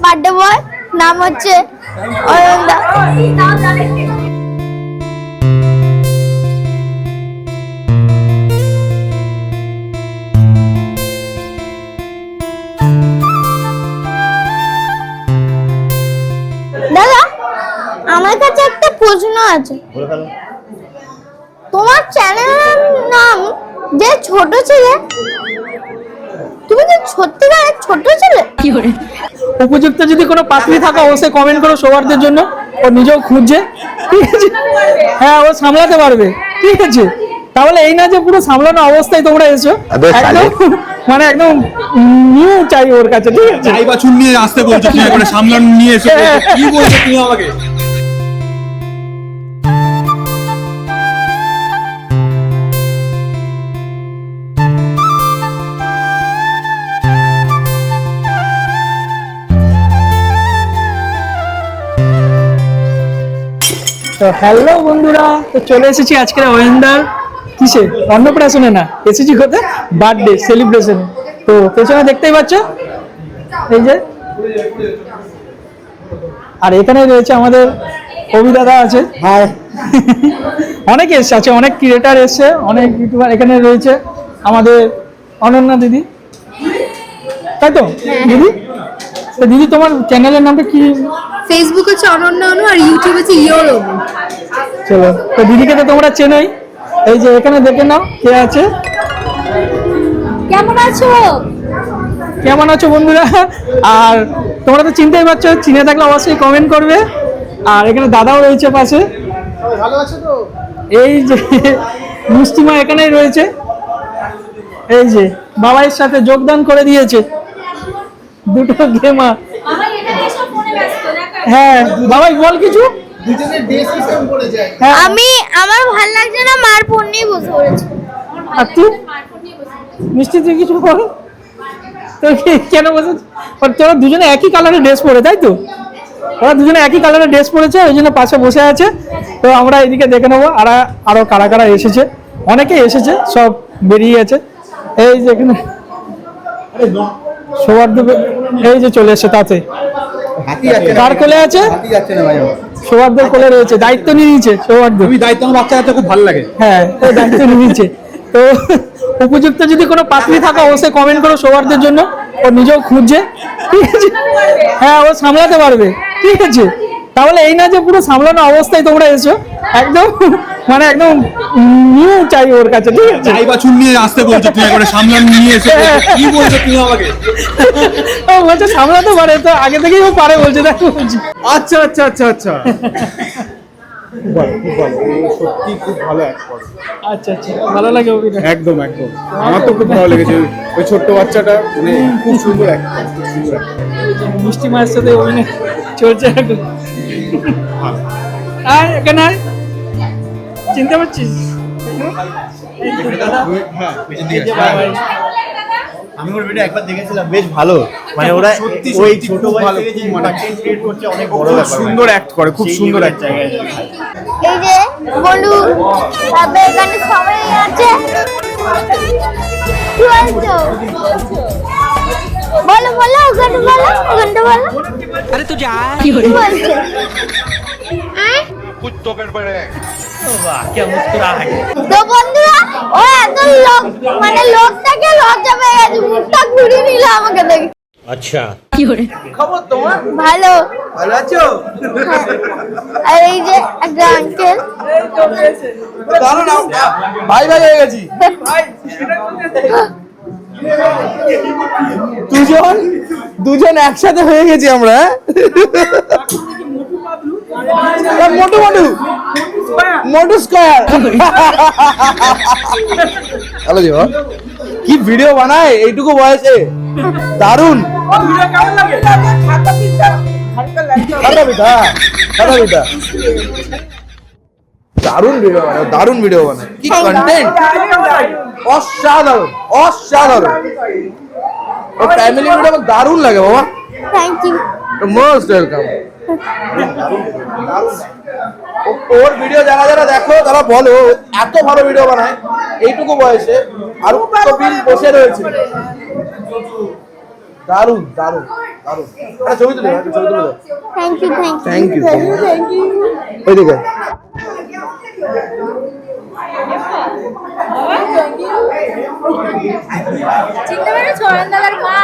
Birthday boy, নাম হচ্ছে অয়নদা। দাদা, আমার কাছে একটা প্রশ্ন আছে। তোমার চ্যানেলের নাম যে ছোট ছেলে, তুমি কি সত্যিকারের ছোট ছেলে? কি করে উপযুক্ত যদি কোনো পাত্রী থাকে অবশ্যই কমেন্ট করো সৌহার্দের জন্য। ও নিজেও খুঁজছে, ঠিক আছে? হ্যাঁ, ও সামলাতে পারবে, ঠিক আছে? তাহলে এই না যে পুরো সামলানো অবস্থায় তোমরা এসো, একদম মানে একদম নিউ চাই ওর কাছে, ঠিক আছে? চাই বাছুর নিয়ে আসতে বলছো, তুমি এখন সামলানো নিয়ে এসো, কি বলছো তুমি আমাকে? তো হ্যালো বন্ধুরা, তো চলে এসেছি আজকের অয়নদার কিসে অন্নপ্রাশনে, না এসেছি কোথায় বার্থডে সেলিব্রেশনে। তো পেছনে দেখতেই পাচ্ছ এই যে, আর এখানে রয়েছে আমাদের কবি দাদা আছে, হাই। অনেকে এসছে, আছে অনেক ক্রিয়েটার এসছে, অনেক ইউটিউবার। এখানে রয়েছে আমাদের অনন্যা দিদি, তাই তো দিদি? তো দিদি, তোমার চ্যানেলের নামটা কি? ফেসবুক হচ্ছে অনন্যা অনু আর ইউটিউব হচ্ছে ইয়োর অনু। চলো, তো দিদিকে তো তোমরা চেনোই। এই যে এখানে দেখে নাও কে আছে। কেমন আছো? কেমন আছো বন্ধুরা? আর তোমরা তো চিনতেই পারছো, চিনে থাকলে অবশ্যই কমেন্ট করবে। আর এখানে দাদাও রয়েছে পাশে, ভালো আছো তো? এই যে মিষ্টিমা এখানেই রয়েছে। এই যে বাবাইয়ের সাথে যোগদান করে দিয়েছে, দুটো গেমা। হ্যাঁ বাবাই, বল কিছু। হ্যাঁ, আমার ভালো লাগছে না, মার ফোন নিয়ে বসে পড়েছে। আর তুই মিষ্টি, তুই কিছু করো তো? কেন বসে? তোরা দুজনে একই কালারের ড্রেস পরে, তাই তো? ওরা দুজনে একই কালারের ড্রেস পরেছে, ওই জন্য পাশে বসে আছে। তো আমরা এদিকে দেখে নেবো আরো কারা কারা এসেছে। অনেকেই এসেছে, সব বেরিয়ে গেছে। এই যে এখানে সৌহার্দ এই যে চলে এসছে, তাতে কার কোলে আছে? সৌহার্দের কোলে রয়েছে, দায়িত্ব নিয়ে নিয়েছে সৌহার্দ। তুমি দায়িত্ব, আমার বাচ্চাটা খুব ভালো লাগে। হ্যাঁ, দায়িত্ব নিয়ে নিয়েছে। তো উপযুক্ত যদি কোনো পাত্রী থাকে অবশ্যই কমেন্ট করো সৌহার্দের জন্য। ও নিজেও খুঁজছে, ঠিক আছে? হ্যাঁ, ও সামলাতে পারবে, ঠিক আছে? তাহলে এই না যে পুরো সামলানো অবস্থায় তোমরা এসো, একদম মানে একদম নিউ চাই ওর কাছে, ঠিক আছে? চাই বাছুর নিয়ে আসতে বলছো, তুমি এখন সামলানো নিয়ে এসো, কি বলছো তুমি আমাকে? ও বলছে সামলাতে পারে, তো আগে থেকেই ও পারে বলছে, দেখো বলছি। আচ্ছা আচ্ছা আচ্ছা আচ্ছা, খুব ভালো, সত্যি খুব ভালো অ্যাক্ট করে। আচ্ছা আচ্ছা, ভালো লাগে অভিনয়। একদম একদম, আমার তো খুব ভালো লেগেছে। ওই ছোট্ট বাচ্চাটা মানে খুব সুন্দর অ্যাক্ট করে, খুব সুন্দর অ্যাক্ট করে। মিষ্টি মায়ের সাথে অভিনয় চলছে এখন। আর এখানে চিনতে পারছিস? আমি ওর ভিডিও একবার দেখেছিলাম, বেশ ভালো। মানে ওরা ওই ছোট বয়স থেকে যে কন্টেন্ট ক্রিয়েট করছে, অনেক বড় ব্যাপার। সুন্দর অ্যাক্ট করে, খুব সুন্দর অ্যাক্ট করে। এই যে বলু, তারপরে এখানে সবাই আছে। কি বলছো? বলো বলো, ওখানটা বলো, ওখানটা বলো। আরে তো যা, কি বলছো? তো বন্ধুরা, ও এত লোক মানে লোকটাকে লজ্জা পেয়ে গেছে, মুখটা ঘুরিয়ে নিল আমাকে দেখে। আচ্ছা কি করে খবর তোমার? ভালো। ভালো আছো? আর এই যে একটা আঙ্কেল, ভাই ভাই হয়ে গেছি। দুজন একসাথে হয়ে গেছি আমরা। মোটু মোটু মোটু স্কয়ার। হ্যালো জি, কি ভিডিও বানায় এইটুকু বয়সে, দারুন। দারুন ভিডিও বানায়, দারুন ভিডিও বানায়। কি কন্টেন্ট, অসাধারণ অসাধারণ। ও ফ্যামিলি ভিডিও আমার দারুন লাগে বাবা। Thank you. Most welcome. ওর ভিডিও যারা যারা দেখো তারা বলো এত ভালো ভিডিও বানায় এইটুকু বয়সে, আর কপিল বসে রয়েছে। দারুণ দারুণ দারুণ। একটা ছবি তুলে একটা ছবি তুলে দাও। থ্যাংক ইউ থ্যাংক ইউ ওই দিকে চিনতে পেরে ছোড়ন দাদার মা।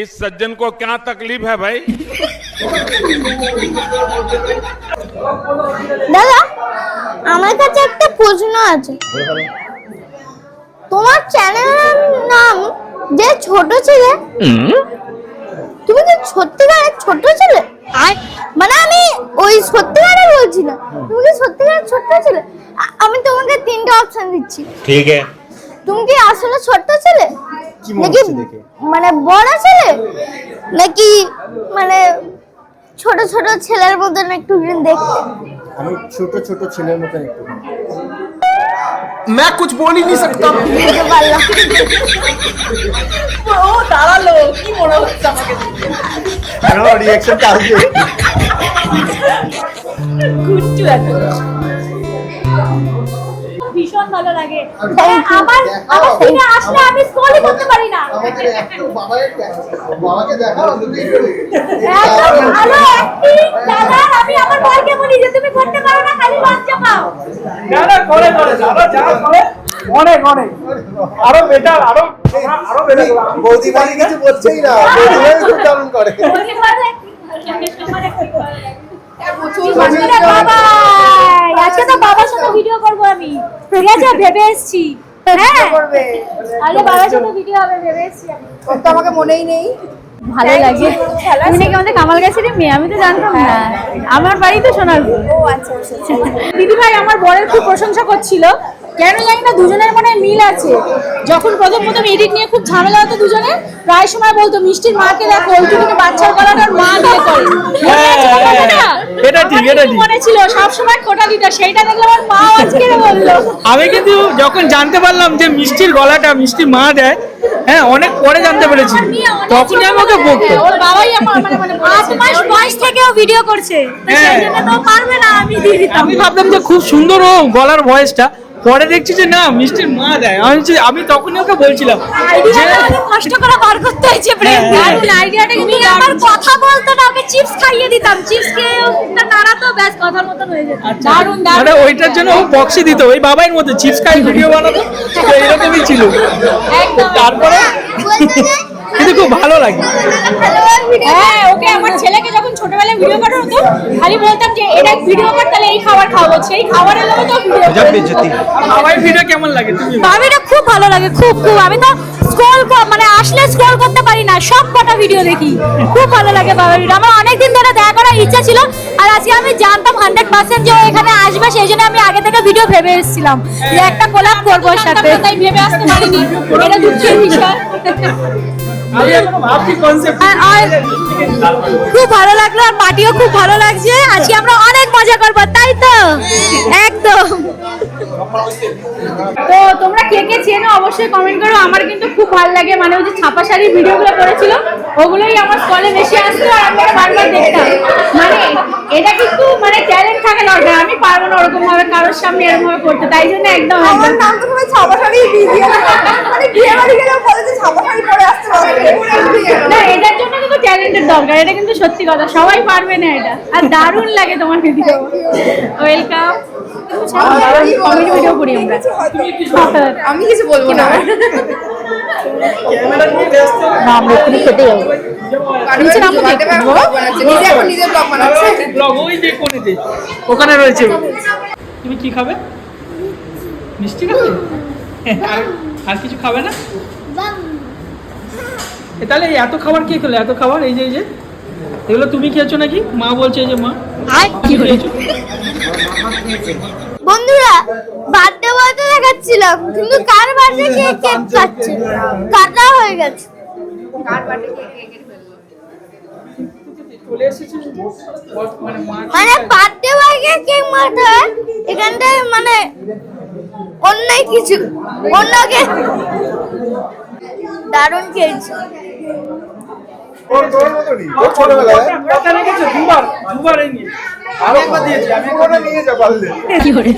इस सज्जन को क्या तकलीफ है भाई? দাদা আমার কাছে একটা প্রশ্ন আছে। তোমার চ্যানেলের নাম যে ছোট ছেলে, তুমি কি সত্যিকারের ছোট ছেলে? মানে আমি ওই সত্যিকারের বলছি না, তুমি কি সত্যিকারের ছোট ছেলে? আমি তোমাকে তিনটা অপশন দিচ্ছি, ठीक है। তুমি কি আসলে ছোট ছেলে, কি মনে নাকি হচ্ছে দেখে? মানে বড় ছেলে, নাকি মানে ছোট ছোট ছেলের মতন একটু দেখতে? আমি ছোট ছোট ছেলের মতো একটু। मैं कुछ बोल ही नहीं सकता। বুঝতে পারলাম। ও দাঁড়ালো, কি মনে হচ্ছে আমাকে? আমার রিঅ্যাকশনটা আসবে। গুচ্ছু এত ভীষণ ভালো লাগে। আবার আবার ফিরে আসলে আমি স্ক্রলই করতে পারি না। বাবাকে দেখাও একদম ভালো অ্যাক্টিং দাদা। আমি আমার বরকে বলি যে তুমি করতে পারো না, খালি লজ্জা পাও। দাদা করে দাদা যা করে অনেক অনেক আরো বেটার আরো বেটার। বৌদিবাড়ি কিছু বলছেই না, বৌদিবাড়ি খুব দারুণ করে। আজকে তো বাবার সাথে ভিডিও করবো আমি, ঠিক আছে? ভেবে এসছি। হ্যাঁ আরে বাবার সাথে ভিডিও হবে ভেবে এসছি আমি। ওর তো আমাকে মনেই নেই। ভালো লাগে। তুমি নাকি আমাদের কামাল গাছের মেয়ে, আমি তো জানতাম না। আমার বাড়ি তো সোনারপুর। ও আচ্ছা আচ্ছা। দিদি ভাই আমার বরের খুব প্রশংসা করছিল, কেন জানি না দুজনের মনে মিল আছে। যখন প্রথম এডিট নিয়ে খুব ঝামেলা হতো দুজনে, প্রায় সময় বলতো মিষ্টির মাকে দেখো ওইটুকুনি বাচ্চার গলাটার মা দিয়ে করে। এটা ঠিক, এটা ঠিক। মনে ছিল সব সময় খোটা দিত, সেইটা দেখলে আমার মা আজকে বললো। আমি কিন্তু যখন জানতে পারলাম যে মিষ্টির গলাটা মিষ্টি মা দেয়, হ্যাঁ অনেক পরে জানতে পেরেছি, তখনই আমি ওকে বকতো। ওর বাবাই আমার মানে 8 মাস বয়স থেকেও ভিডিও করছে, তো সেই জন্য তো পারবে না, আমি দিয়ে দিতাম। আমি ভাবলাম যে খুব সুন্দর ও গলার ভয়েসটা, পরে দেখছি যে না মিষ্টির মা দেয়। আমি তখনই ওকে বলছিলাম যে কষ্ট করে বার করতে হয়েছে ব্রেন। আইডিয়াটা কিন্তু আমার কথা বলতো না, ওকে চিপস খাইয়ে দিতাম, চিপস খেয়ে ওটা নাড়াতো, ব্যাস কথার মতন হয়ে যেত। দারুণ মানে ওইটার জন্য ও বক্সি দিত, ওই বাবার মধ্যে চিপস খাই ভিডিও বানাতো, তো এরকমই ছিল। তারপরে কিন্তু খুব ভালো লাগে। হ্যাঁ, ওকে আমার ছেলেকে যখন ছোটবেলায় ভিডিও করা হতো খালি বলতাম যে এটা ভিডিও কর, তাহলে এই খাবার খাওয়াবো, সেই খাবারের লোক তো ভিডিও বাবার ভিডিও কেমন লাগে তুমি? ভাবিটা খুব ভালো লাগে, খুব খুব। আমি তো স্ক্রল মানে আসলে স্ক্রল করতে পারি না, সব কটা ভিডিও দেখি, খুব ভালো লাগে বাবার ভিডিও। আমার অনেকদিন ধরে দেখা করার ইচ্ছা ছিল, আর আজকে আমি জানতাম 100% যে ও এখানে আসবে, সেই জন্য আমি আগে থেকে ভিডিও ভেবে এসেছিলাম যে একটা কোলাপ করবো ওর সাথে। তাই ভেবে আসতে পারিনি, এটা দুঃখের বিষয়। আমি এখনো ভাবছি কনসেপ্ট। আর খুব ভালো লাগলো, আর পার্টিও খুব ভালো লাগছে। আজকে আমরা অনেক মজা করবো, তাই তো? একদম। তো তোমরা কে কে চেনো অবশ্যই কমেন্ট করো। আমার কিন্তু খুব ভালো লাগে, মানে ওই যে ছাপা শাড়ির ভিডিওগুলো করেছিল ওগুলোই আমার স্কলে বেশি আসতো, আর আমি ওটা বারবার দেখতাম। মানে এটা কিন্তু মানে ট্যালেন্ট থাকা দরকার, আমি পারবো না ওরকম ভাবে কারোর সামনে এরকম ভাবে করতে, তাই জন্য একদম আমার নাম তো তোমার ছাপা শাড়ি ভিডিও, মানে বিয়ে বাড়ি গেলে বলে যে ছাপা শাড়ি পরে আসতে হবে। না, এটার জন্য কিন্তু ট্যালেন্টের দরকার, এটা কিন্তু সত্যি কথা, সবাই পারবে না এটা। আর দারুণ লাগে তোমার ভিডিও, ওয়েলকাম। কমেডি ভিডিও করি আমরা। আমি কিছু বলবো না। না, আমরা এখানে খেতে যাবো। নিচে নামবো দেখতে পাবো, নিজে এখন নিজে ব্লগ বানাচ্ছে। ব্লগ ওই যে কোণেতে ওখানে রয়েছে। তুমি কি খাবে? মিষ্টি খাবে? আর কিছু খাবে না? তাহলে এত খাবার কে খেলো? এত খাবার এই যে এগুলো তুমি খেয়েছো নাকি? মা বলছে যে মা কি খেয়েছো? বন্ধুরা বার্থডে বলতে দেখাচ্ছিলাম, কিন্তু কার বার্থডে কেক কাটছে, কাটা হয়ে গেছে। চলে এসেছে মানে বার্থডে বয়কে কেক মারতে হয় এখানটায়, মানে অন্য কিছু অন্যকে। দারুণ খেয়েছি। তোর মতনই তোর ছোটবেলায় কথা রেখেছো দুবার এই নিয়ে আমি একবার দিয়েছি আমি নিয়ে যা পারলে কি করে